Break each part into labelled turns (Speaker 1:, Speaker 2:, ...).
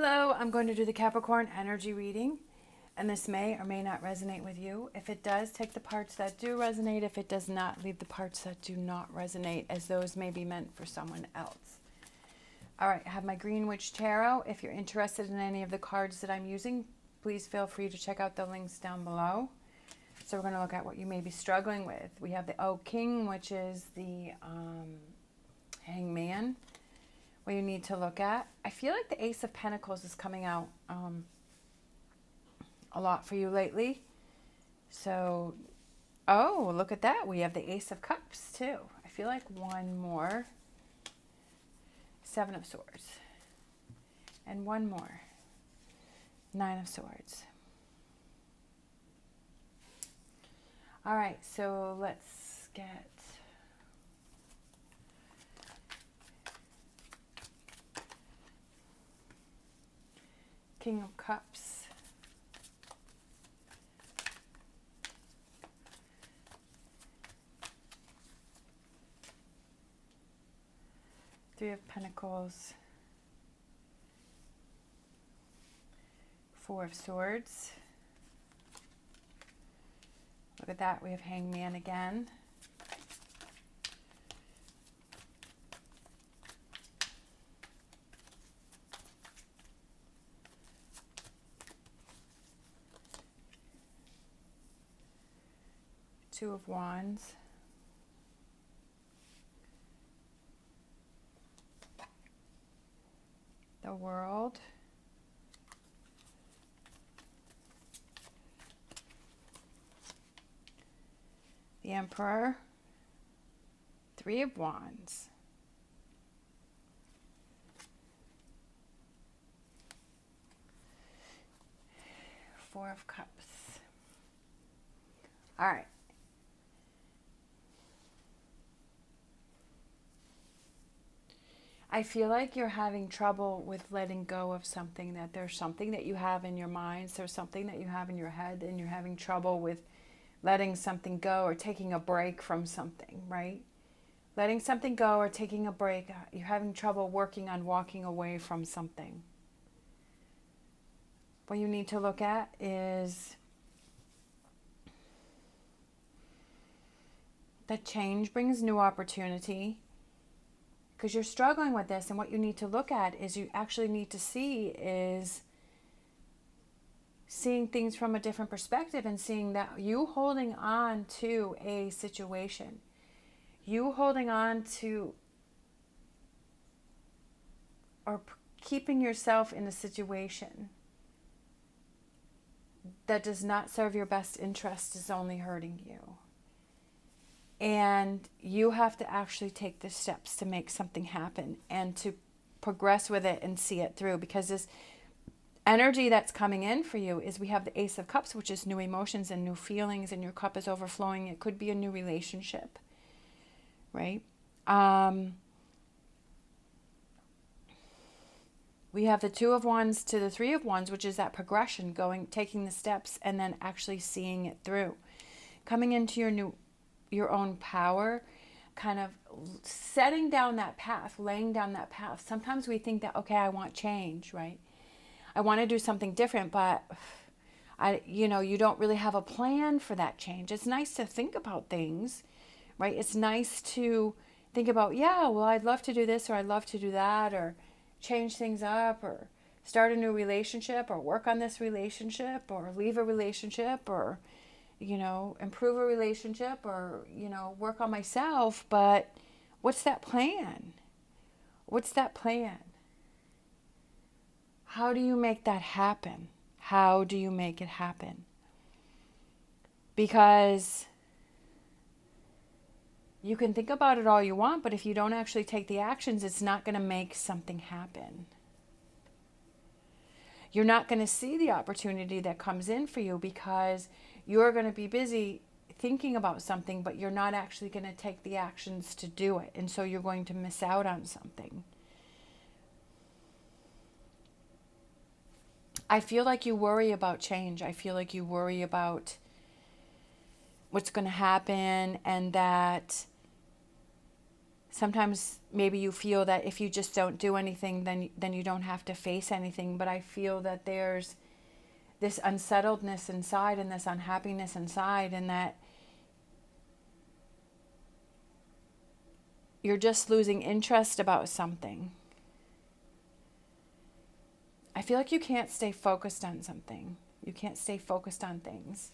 Speaker 1: Hello, I'm going to do the Capricorn energy reading, and this may or may not resonate with you. If it does, take the parts that do resonate. If it does not, leave the parts that do not resonate, as those may be meant for someone else. All right, I have my Green Witch Tarot. If you're interested in any of the cards that I'm using, please feel free to check out the links down below. So we're going to look at what you may be struggling with. We have the O King, which is the Hangman. What you need to look at. I feel like the Ace of Pentacles is coming out a lot for you lately. So, oh, look at that. We have the Ace of Cups too. I feel like one more. Seven of Swords. And one more. Nine of Swords. All right, so let's get King of Cups. Three of Pentacles. Four of Swords. Look at that. We have Hangman again. Two of Wands. The World. The Emperor. Three of Wands. Four of Cups. All right. I feel like you're having trouble with letting go of something, that there's something that you have in your mind, there's something that you have in your head, and you're having trouble with letting something go or taking a break from something, right? Letting something go or taking a break. You're having trouble working on walking away from something. What you need to look at is that change brings new opportunity. Because you're struggling with this, and what you need to look at is you actually need to see is seeing things from a different perspective and seeing that you holding on to a situation, you holding on to or keeping yourself in a situation that does not serve your best interest is only hurting you. And you have to actually take the steps to make something happen and to progress with it and see it through. Because this energy that's coming in for you is we have the Ace of Cups, which is new emotions and new feelings, and your cup is overflowing. It could be a new relationship, right? We have the Two of Wands to the Three of Wands, which is that progression, taking the steps and then actually seeing it through. Coming into your own power, kind of setting down that path, laying down that path. Sometimes we think that, okay, I want change, right? I want to do something different, but you don't really have a plan for that change. It's nice to think about things, right? It's nice to think about, yeah, well, I'd love to do this, or I'd love to do that, or change things up, or start a new relationship, or work on this relationship, or leave a relationship, or improve a relationship, or, work on myself. But what's that plan? What's that plan? How do you make that happen? How do you make it happen? Because you can think about it all you want, but if you don't actually take the actions, it's not going to make something happen. You're not going to see the opportunity that comes in for you because you're going to be busy thinking about something, but you're not actually going to take the actions to do it. And so you're going to miss out on something. I feel like you worry about change. I feel like you worry about what's going to happen, and that Sometimes maybe you feel that if you just don't do anything, then you don't have to face anything. But I feel that there's this unsettledness inside and this unhappiness inside, and that you're just losing interest about something. I feel like you can't stay focused on something. You can't stay focused on things.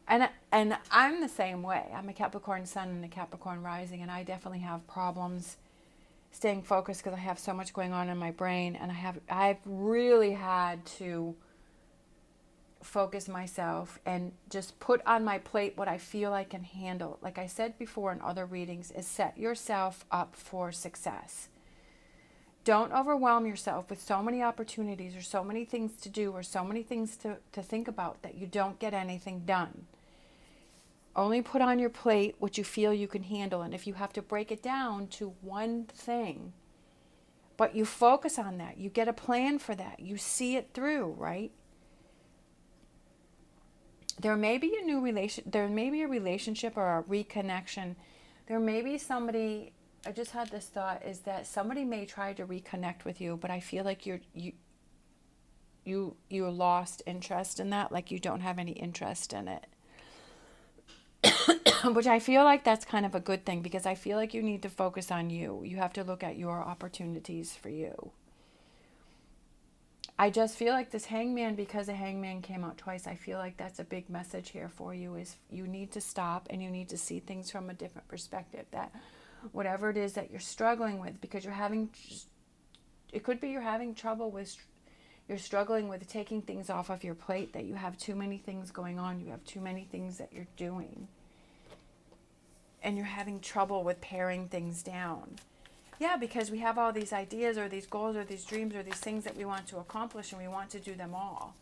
Speaker 1: And I'm the same way. I'm a Capricorn sun and a Capricorn rising, and I definitely have problems staying focused because I have so much going on in my brain, and I've really had to focus myself and just put on my plate what I feel I can handle. Like I said before in other readings, is set yourself up for success. Don't overwhelm yourself with so many opportunities or so many things to do or so many things to think about that you don't get anything done. Only put on your plate what you feel you can handle. And if you have to break it down to one thing, but you focus on that, you get a plan for that, you see it through, right? There may be a relationship or a reconnection. There may be somebody. I just had this thought, is that somebody may try to reconnect with you, but I feel like you lost interest in that, like you don't have any interest in it. Which I feel like that's kind of a good thing, because I feel like you need to focus on you. You have to look at your opportunities for you. I just feel like this hangman, because a hangman came out twice, I feel like that's a big message here for you, is you need to stop and you need to see things from a different perspective. That whatever it is that you're struggling with, because it could be you're having trouble with, you're struggling with taking things off of your plate, that you have too many things going on, you have too many things that you're doing, and you're having trouble with paring things down. Yeah, because we have all these ideas or these goals or these dreams or these things that we want to accomplish, and we want to do them all.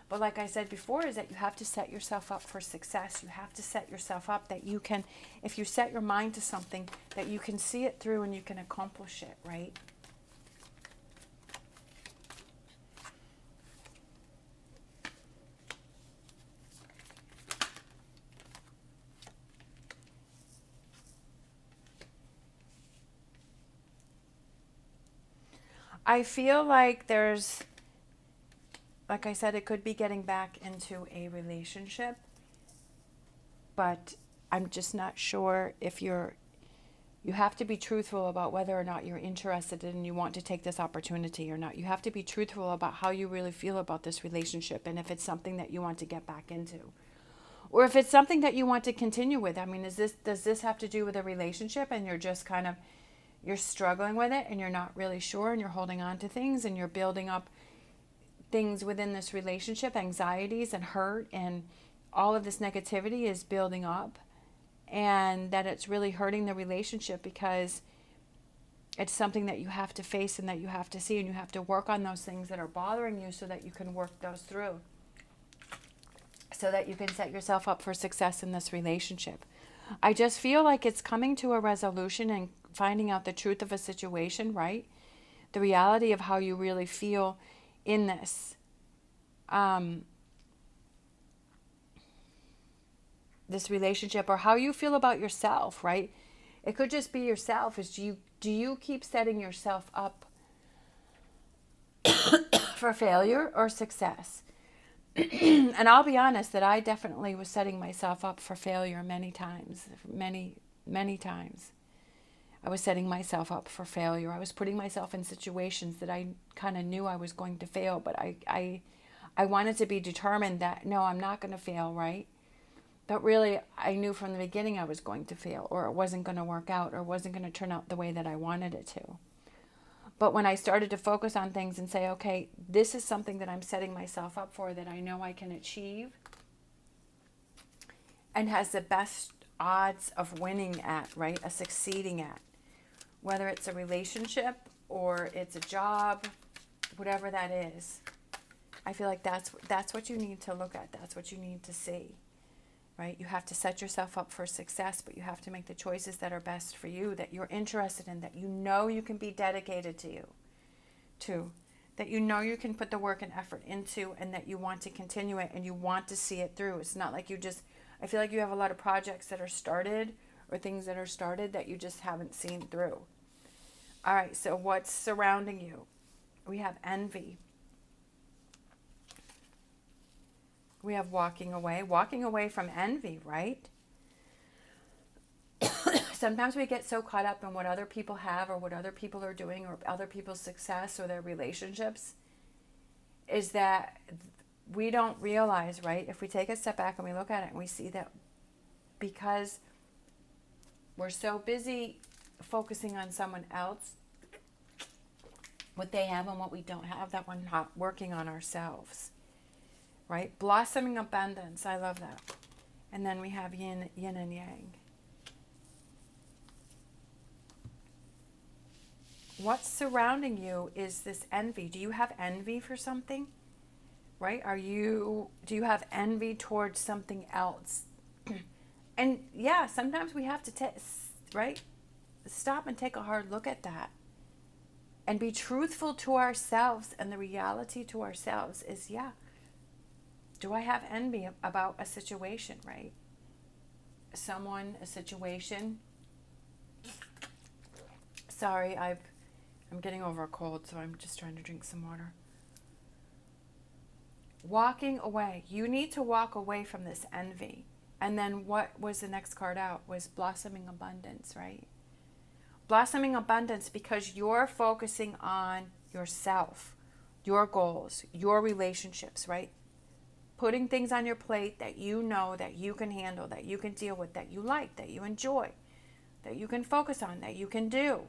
Speaker 1: But like I said before, is that you have to set yourself up for success. You have to set yourself up that you can, if you set your mind to something, that you can see it through and you can accomplish it, right? I feel like there's, like I said, it could be getting back into a relationship, but I'm just not sure if you have to be truthful about whether or not you're interested and you want to take this opportunity or not. You have to be truthful about how you really feel about this relationship, and if it's something that you want to get back into, or if it's something that you want to continue with. I mean, does this have to do with a relationship, and you're just kind of, you're struggling with it and you're not really sure, and you're holding on to things and you're building up things within this relationship, anxieties and hurt, and all of this negativity is building up, and that it's really hurting the relationship because it's something that you have to face and that you have to see, and you have to work on those things that are bothering you so that you can work those through, so that you can set yourself up for success in this relationship. I just feel like it's coming to a resolution and finding out the truth of a situation, right? The reality of how you really feel in this. This relationship, or how you feel about yourself, right? It could just be yourself. Do you keep setting yourself up for failure or success? And I'll be honest that I definitely was setting myself up for failure many times. Many times. I was setting myself up for failure. I was putting myself in situations that I kind of knew I was going to fail, but I wanted to be determined that, no, I'm not going to fail, right? But really, I knew from the beginning I was going to fail, or it wasn't going to work out, or it wasn't going to turn out the way that I wanted it to. But when I started to focus on things and say, okay, this is something that I'm setting myself up for, that I know I can achieve and has the best odds of winning at, right? A succeeding at. Whether it's a relationship or it's a job, whatever that is. I feel like that's what you need to look at. That's what you need to see, right? You have to set yourself up for success, but you have to make the choices that are best for you, that you're interested in, that you know you can be dedicated to, that you know you can put the work and effort into, and that you want to continue it and you want to see it through. It's not like I feel like you have a lot of projects that are started or things that are started that you just haven't seen through. All right, so what's surrounding you? We have envy. We have walking away from envy, right? Sometimes we get so caught up in what other people have or what other people are doing or other people's success or their relationships, is that we don't realize, right? If we take a step back and we look at it and we see that because we're so busy focusing on someone else, what they have and what we don't have, that we're not working on ourselves, right? Blossoming abundance. I love that. And then we have yin and yang. What's surrounding you is this envy. Do you have envy for something? Right? Do you have envy towards something else? And yeah, sometimes we have to right? Stop and take a hard look at that. And be truthful to ourselves, and the reality to ourselves is, yeah, do I have envy about a situation, right? Someone, a situation. Sorry, I'm getting over a cold, so I'm just trying to drink some water. Walking away. You need to walk away from this envy. And then what was the next card out? Was blossoming abundance, right? Blossoming abundance because you're focusing on yourself, your goals, your relationships, right? Putting things on your plate that you know that you can handle, that you can deal with, that you like, that you enjoy, that you can focus on, that you can do.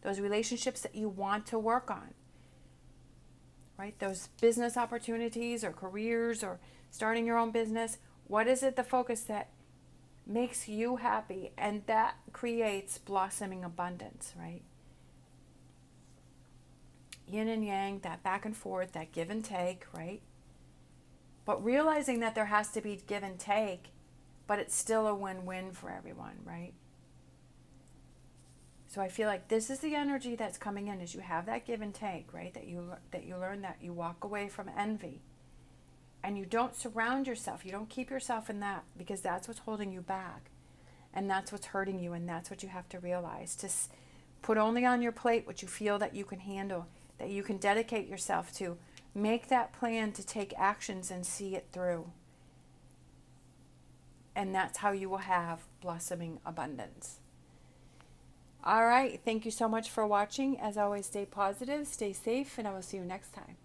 Speaker 1: Those relationships that you want to work on, right? Those business opportunities or careers or starting your own business. What is it, the focus that makes you happy? And that creates blossoming abundance, right? Yin and yang, that back and forth, that give and take, right? But realizing that there has to be give and take, but it's still a win-win for everyone, right? So I feel like this is the energy that's coming in, as you have that give and take, right? That you learn, that you walk away from envy. And you don't surround yourself. You don't keep yourself in that, because that's what's holding you back. And that's what's hurting you. And that's what you have to realize. To put only on your plate what you feel that you can handle, that you can dedicate yourself to. Make that plan to take actions and see it through. And that's how you will have blossoming abundance. All right. Thank you so much for watching. As always, stay positive, stay safe, and I will see you next time.